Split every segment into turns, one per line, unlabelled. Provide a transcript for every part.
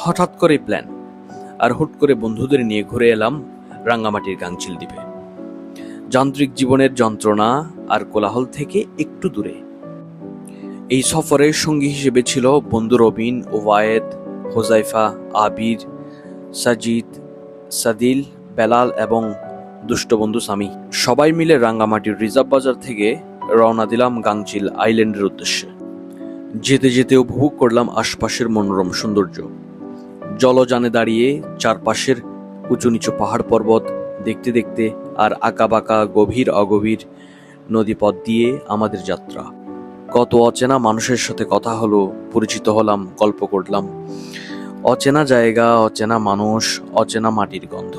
হঠাৎ করে প্ল্যান, আর হুট করে বন্ধুদের নিয়ে ঘুরে এলাম রাঙ্গামাটির গাংচিল দ্বীপে। যান্ত্রিক জীবনের যন্ত্রণা আর কোলাহল থেকে একটু দূরে। এই সফরের সঙ্গী হিসেবে ছিল বন্ধু রবিন, ওবায়েদ, হোজাইফা, আবির, সাজিদ, সাদিল, বেলাল এবং দুষ্ট বন্ধু সামি। সবাই মিলে রাঙ্গামাটির রিজার্ভ বাজার থেকে রওনা দিলাম গাংচিল আইল্যান্ডের উদ্দেশ্যে। যেতে যেতে উপভোগ করলাম আশপাশের মনোরম সৌন্দর্য। জলযানে দাঁড়িয়ে চারপাশের উঁচু নিচু পাহাড় পর্বত দেখতে দেখতে আর আঁকাবাঁকা গভীর অগভীর নদীপথ দিয়ে আমাদের যাত্রা। কত অচেনা মানুষের সাথে কথা হলো, পরিচিত হলাম, গল্প করলাম। অচেনা জায়গা, অচেনা মানুষ, অচেনা মাটির গন্ধ,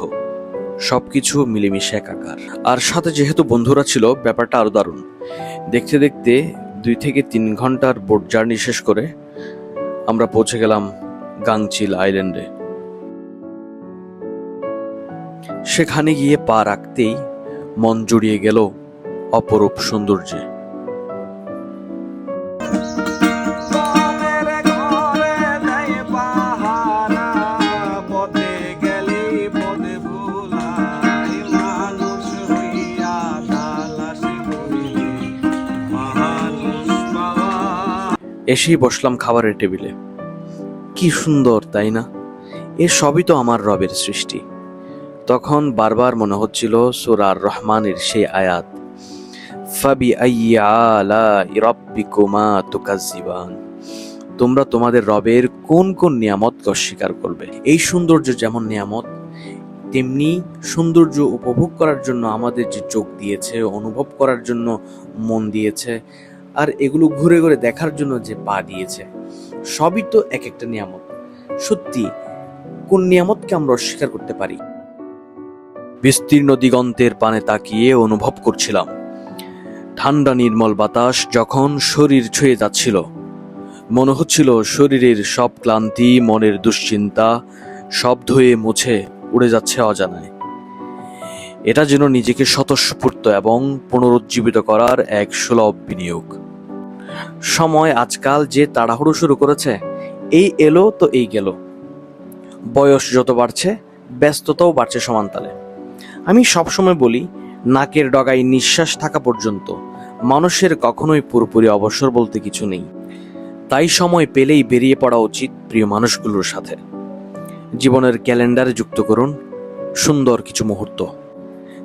সবকিছু মিলেমিশে একাকার। আর সাথে যেহেতু বন্ধুরা ছিল, ব্যাপারটা আরো দারুণ। দেখতে দেখতে 2 থেকে 3 ঘন্টার বোট জার্নি শেষ করে আমরা পৌঁছে গেলাম গাংচিল আইল্যান্ডে। সেখানে গিয়ে পা রাখতেই মন জুড়িয়ে গেল অপরূপ সৌন্দর্যে। এসেই বসলাম খাবারের টেবিলে। কি সুন্দর, তাই না? এ সবই তো আমার রবের সৃষ্টি। তখন বারবার মনে হচ্ছিল সূরা আর রহমানের সেই আয়াত, ফাবিআইয়ি আলাই রাব্বিকুমা তুকাজ্জিবান। তোমরা তোমাদের রবের কোন কোন নিয়ামতকে অস্বীকার করবে? এই সৌন্দর্য যেমন নিয়ামত, তেমনি সৌন্দর্য উপভোগ করার জন্য আমাদের যে চোখ দিয়েছে, অনুভব করার জন্য মন দিয়েছে, আর এগুলো ঘুরে ঘুরে দেখার জন্য যে পা দিয়েছে, সবই তো এক একটা নিয়ামত। সত্যি, কোন নিয়ামতকে আমরা অস্বীকার করতে পারি? বিস্তীর্ণ দিগন্তের পানে তাকিয়ে অনুভব করছিলাম ঠান্ডা নির্মল বাতাস যখন শরীর ছুঁয়ে যাচ্ছিল। মনে হচ্ছিল শরীরের সব ক্লান্তি, মনের দুশ্চিন্তা সব ধুয়ে মুছে উড়ে যাচ্ছে অজানায়। এটা যেন নিজেকে স্বতঃস্ফূর্ত এবং পুনরুজ্জীবিত করার এক সুলভ বিনিয়োগ। সময় আজকাল যে তাড়াহুড়ো শুরু করেছে, এই এলো তো এই গেল। বয়স যত বাড়ছে, ব্যস্ততাও বাড়ছে সমানতালে। আমি সবসময় বলি, নাকের ডগায় নিঃশ্বাস থাকা পর্যন্ত মানুষের কখনোই পুরোপুরি অবসর বলতে কিছু নেই। তাই সময় পেলেই বেরিয়ে পড়া উচিত প্রিয় মানুষগুলোর সাথে। জীবনের ক্যালেন্ডারে যুক্ত করুন সুন্দর কিছু মুহূর্ত।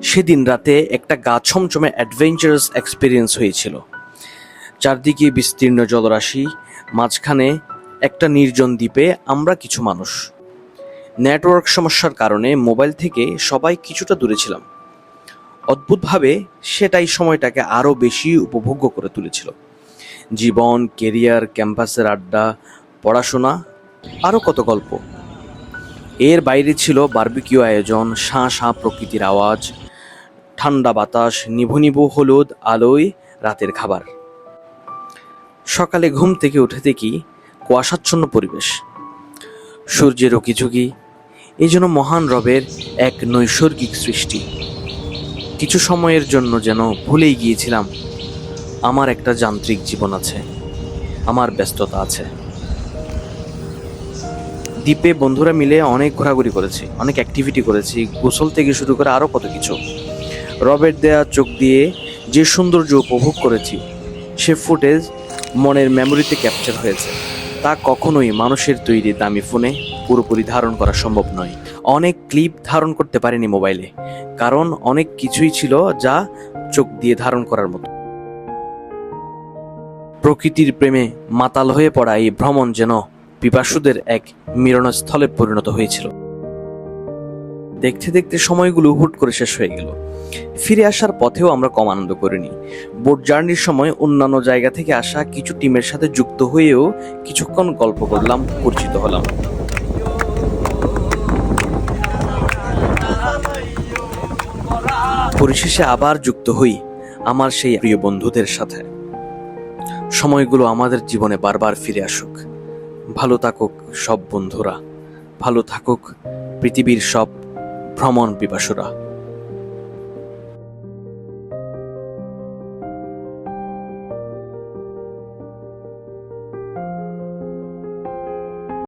সেদিন রাতে একটা গা ছমছমে অ্যাডভেঞ্চারাস এক্সপিরিয়েন্স হয়েছিল। চারদিকে বিস্তীর্ণ জলরাশি, মাঝখানে একটা নির্জন দ্বীপে আমরা কিছু মানুষ। নেটওয়ার্ক সমস্যার কারণে মোবাইল থেকে সবাই কিছুটা দূরে ছিলাম। অদ্ভুতভাবে সেটাই সময়টাকে আরো বেশি উপভোগ্য করে তুলেছিল। জীবন, কেরিয়ার, ক্যাম্পাসের আড্ডা, পড়াশোনা, আরো কত গল্প। এর বাইরে ছিল বারবিকিউ আয়োজন, শাঁ শাঁ প্রকৃতির আওয়াজ, ঠান্ডা বাতাস, নিভু নিভু হলুদ আলোয় রাতের খাবার। সকালে ঘুম থেকে উঠে দেখি কুয়াশাচ্ছন্ন পরিবেশ, সূর্যের উকিঝুঁকি। এই জন্য মহান রবের এক নৈসর্গিক সৃষ্টি। কিছু সময়ের জন্য যেন ভুলেই গিয়েছিলাম আমার একটা যান্ত্রিক জীবন আছে, আমার ব্যস্ততা আছে। দ্বীপে বন্ধুরা মিলে অনেক ঘোরাঘুরি করেছি, অনেক অ্যাক্টিভিটি করেছি, গোসল থেকে শুরু করে আরও কত কিছু। রবের দেয়া চোখ দিয়ে যে সৌন্দর্য উপভোগ করেছি, সে ফুটেজ মনের মেমোরিতে ক্যাপচার হয়েছে। তা কখনোই মানুষের তৈরি দামি ফোনে পুরোপুরি ধারণ করা সম্ভব নয়। অনেক ক্লিপ ধারণ করতে পারিনি মোবাইলে, কারণ অনেক কিছুই ছিল যা চোখ দিয়ে ধারণ করার মতো। প্রকৃতির প্রেমে মাতাল হয়ে পড়া এই ভ্রমণ যেন পিপাসুদের এক মিলনস্থলে পরিণত হয়েছিল। দেখতে দেখতে সময়গুলো হুট করে শেষ হয়ে গেল। ফিরে আসার পথেও আমরা কম আনন্দ করিনি। বোট জার্নির সময় অন্যান্য জায়গা থেকে আসা কিছু টিমের সাথে যুক্ত হয়েও কিছুক্ষণ গল্প করলাম, পরিচিত হলাম। পরিশেষে আবার যুক্ত হই আমার সেই প্রিয় বন্ধুদের সাথে। সময়গুলো আমাদের জীবনে বারবার ফিরে আসুক। ভালো থাকুক সব বন্ধুরা, ভালো থাকুক পৃথিবীর সব ভ্রমণ পিপাসুরা।